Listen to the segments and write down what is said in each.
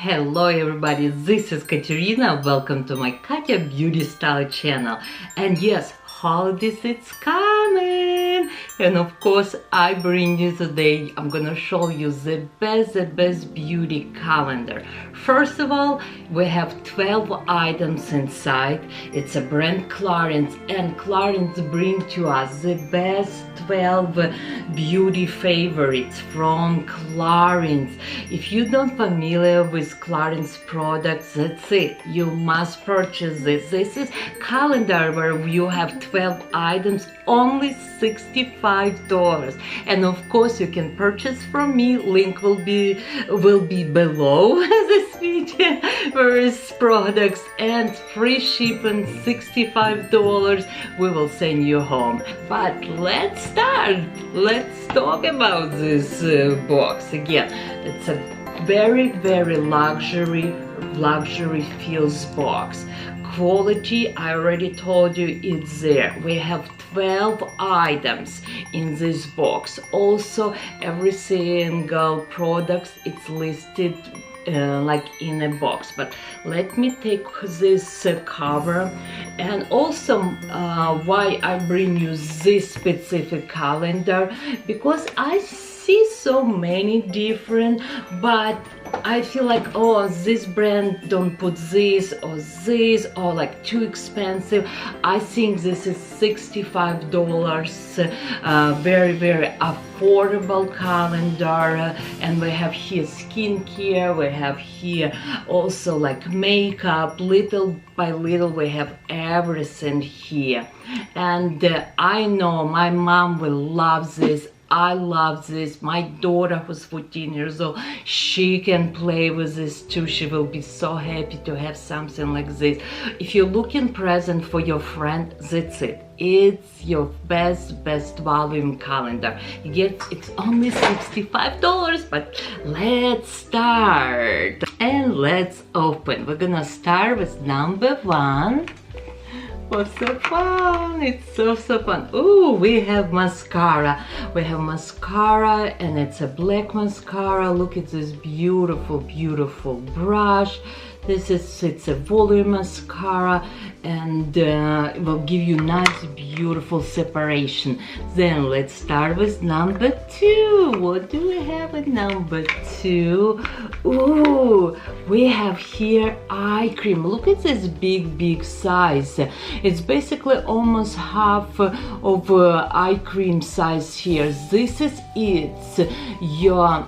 Hello everybody, this is Katerina. Welcome to my Katya Beauty Style channel. And yes, holidays it's coming. And of course I bring you today, I'm gonna show you the best beauty calendar. First of all, we have 12 items inside. It's a brand Clarins, and Clarins bring to us the best 12 beauty favorites from Clarins. If you don't familiar with Clarins products, that's it, you must purchase this. This is calendar where you have 12 items, only $65, and of course you can purchase from me. Link will be below this video. Various products and free shipping, $65. We will send you home. But let's start. Let's talk about this box again. It's a very luxury feels box. Quality, I already told you, it's there. We have 12 items in this box. Also, every single product it's listed like in a box. But let me take this cover. And also why I bring you this specific calendar, because I see so many different, but I feel like, oh, this brand don't put this or like too expensive. I think this is $65, very affordable calendar. And we have here skincare, we have here also like makeup. Little by little we have everything here. And I know my mom will love this. I love this. My daughter, who's 14 years old, she can play with this too. She will be so happy to have something like this. If you're looking present for your friend, that's it. It's your best volume calendar. You get, it's only $65, but let's start. And let's open. We're gonna start with number one. What's so fun? It's so fun. Oh, we have mascara. We have mascara, and it's a black mascara. Look at this beautiful brush. It's a volume mascara, and it will give you nice beautiful separation. Then let's start with number two. What do we have at number two? Ooh, we have here eye cream. Look at this big size. It's basically almost half of eye cream size here. This is it. Your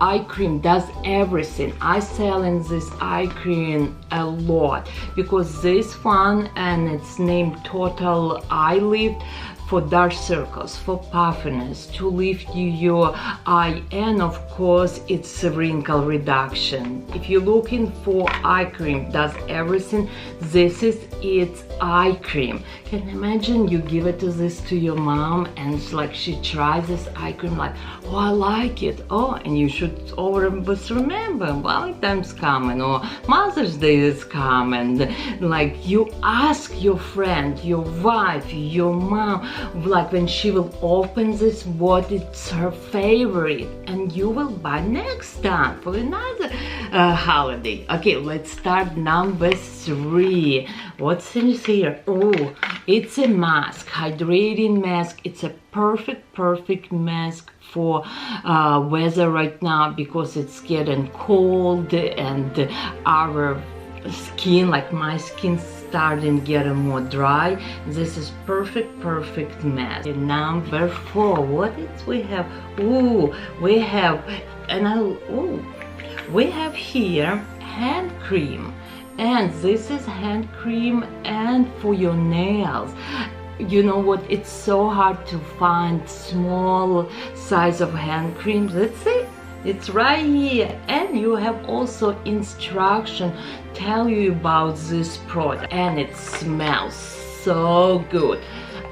eye cream does everything. I sell in this eye cream a lot because this one, and it's named Total Eye Lift, for dark circles, for puffiness, to lift your eye, and of course it's a wrinkle reduction. If you're looking for eye cream does everything, this is its eye cream. Can you imagine you give it to your mom, and it's like she tries this eye cream like, oh, I like it. Oh, and you should always remember Valentine's coming, or Mother's Day is coming. Like, you ask your friend, your wife, your mom, like when she will open this, what is her favorite, and you will buy next time for another holiday. Okay, let's start number three. What's in here? Oh, it's a mask, hydrating mask. It's a perfect mask for weather right now, because it's getting cold and our skin, like my skin, starting getting more dry. This is perfect mask. And number four, what is we have? Ooh, we have, we have here hand cream, and this is hand cream and for your nails. You know what, it's so hard to find small size of hand creams. Let's see, it's right here, and you have also instruction tell you about this product, and it smells so good.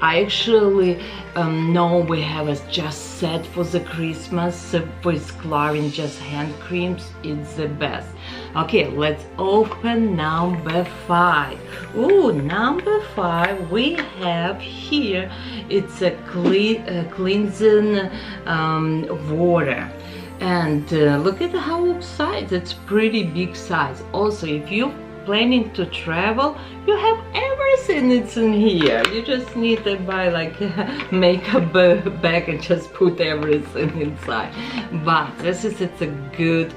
I actually know we have a just set for the Christmas with Clarins, just hand creams. It's the best. Okay, let's open number five. Ooh, number five, we have here, it's a cleansing water. And look at how size, it's pretty big size. Also, if you're planning to travel, you have everything it's in here. You just need to buy like a makeup bag and just put everything inside. But this is, it's a good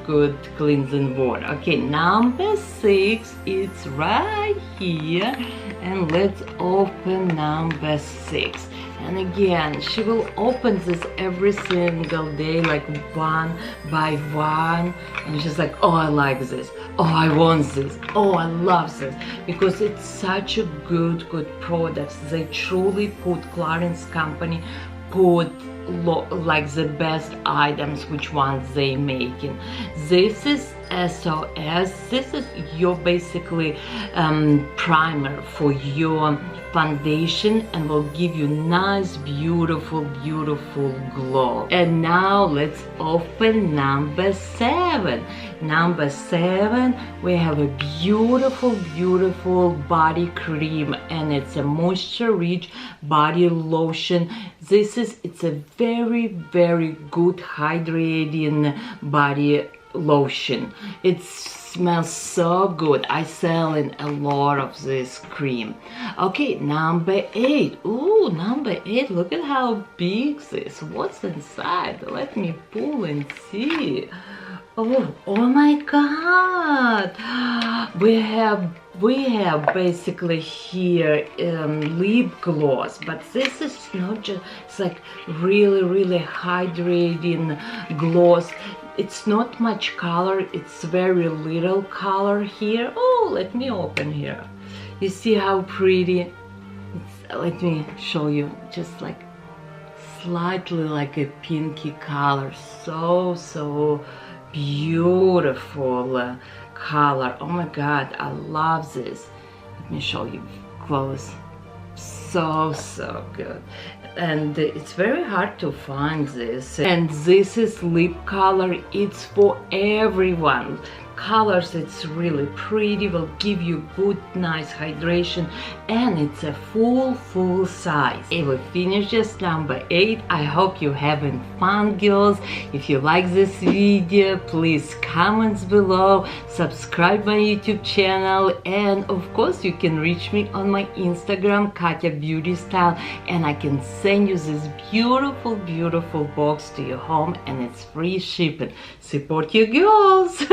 cleansing water. Okay, number 6, it's right here. And let's open number 6. And again, she will open this every single day, like one by one. And she's like, oh, I like this. Oh, I want this. Oh, I love this. Because it's such a good products. They truly put, Clarins company put like the best items, which ones they making. This is SOS. This is your basically primer for your foundation and will give you nice beautiful glow. And now let's open number 7. Number 7, we have a beautiful body cream, and it's a moisture rich body lotion. This is, it's a very good hydrating body lotion. It smells so good. I sell in a lot of this cream. Okay, number 8. Ooh, number 8, look at how big this. What's inside? Let me pull and see. Oh my god, we have basically here lip gloss, but this is not just, it's like really hydrating gloss. It's not much color, it's very little color here. Oh, let me open here. You see how pretty? Let me show you, just like slightly like a pinky color. So beautiful color. Oh my god, I love this. Let me show you close. So good. And it's very hard to find this. And this is lip color. It's for everyone. Colors, it's really pretty, will give you good nice hydration, and it's a full size. And we finished just number 8. I hope you're having fun, girls. If you like this video, please comments below, subscribe my YouTube channel, and of course you can reach me on my Instagram, Katya Beauty Style, and I can send you this beautiful box to your home, and it's free shipping. Support your girls.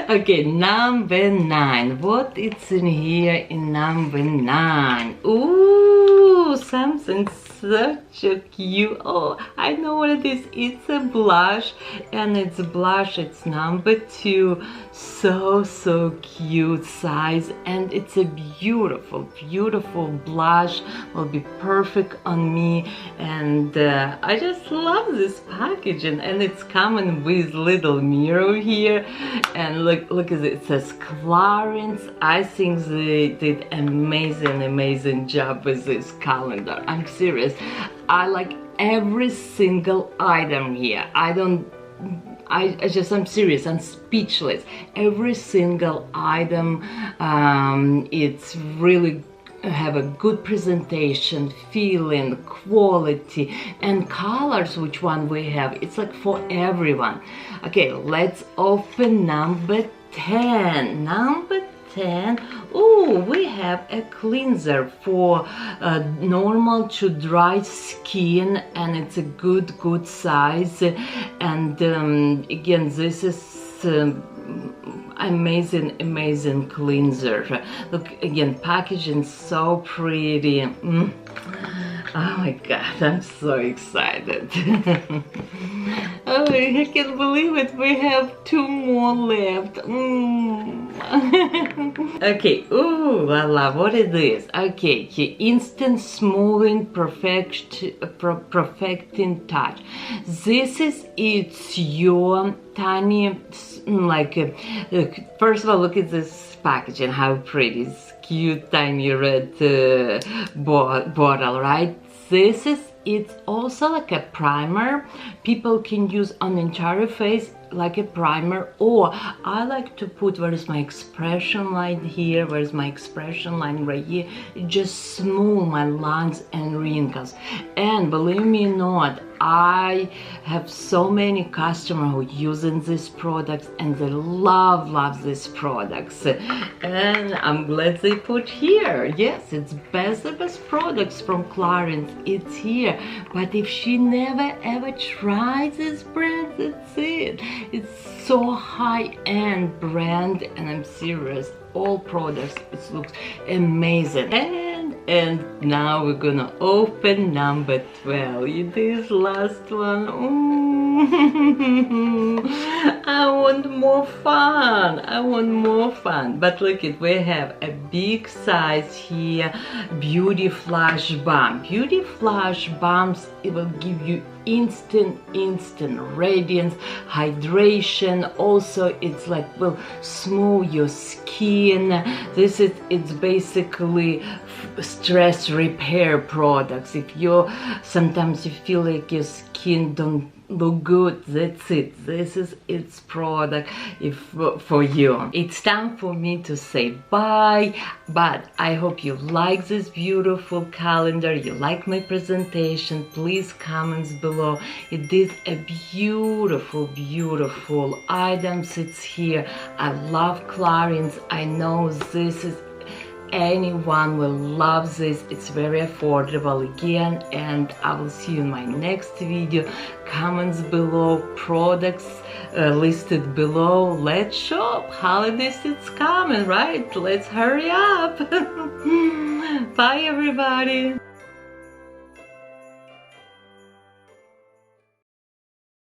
Okay, number 9. What is in here in number 9? Ooh, something such a cute. Oh, I know what it is. It's a blush, and it's blush. It's number 2. So cute size, and it's a beautiful blush. Will be perfect on me, and I just love this packaging, and it's coming with little mirror here. And look at it, it says Clarins. I think they did amazing job with this calendar. I'm serious. I like every single item here. I'm serious, I'm speechless. Every single item, it's really have a good presentation, feeling, quality, and colors. Which one we have? It's like for everyone. Okay, let's open number 10. Number 10. Oh, we have a cleanser for normal to dry skin, and it's a good size. And again, this is amazing cleanser. Look, again, packaging so pretty. Oh my god, I'm so excited. Oh, I can't believe it, we have 2 more left. Okay, ooh la la, what is this? Okay, instant smoothing perfecting touch. This is, it's your tiny, like, first of all, look at this packaging, how pretty. It's cute tiny red bottle, right? This is, it's also like a primer. People can use on the entire face like a primer, or I like to put, where is my expression line here, where's my expression line right here, just smooth my lines and wrinkles. And believe me or not, I have so many customers who using these products and they love these products, and I'm glad they put here. Yes, it's best products from Clarins. It's here. But if she never ever tried this brand, that's it. It's so high-end brand, and I'm serious. All products, it looks amazing. And now we're gonna open number 12. This last one. I want more fun. I want more fun. But look it, we have a big size here. Beauty Flash Balm. Beauty Flash Balms, it will give you instant radiance, hydration. Also, it's like will smooth your skin. It's basically stress repair products. If you sometimes you feel like your skin don't look good, that's it. This is its product for you. It's time for me to say bye, but I hope you like this beautiful calendar, you like my presentation. Please comments below. It is a beautiful items. It's here. I love Clarins. I know this is anyone will love this. It's very affordable again, and I will see you in my next video. Comments below, products listed below. Let's shop. Holiday season's coming, right? Let's hurry up. Bye everybody.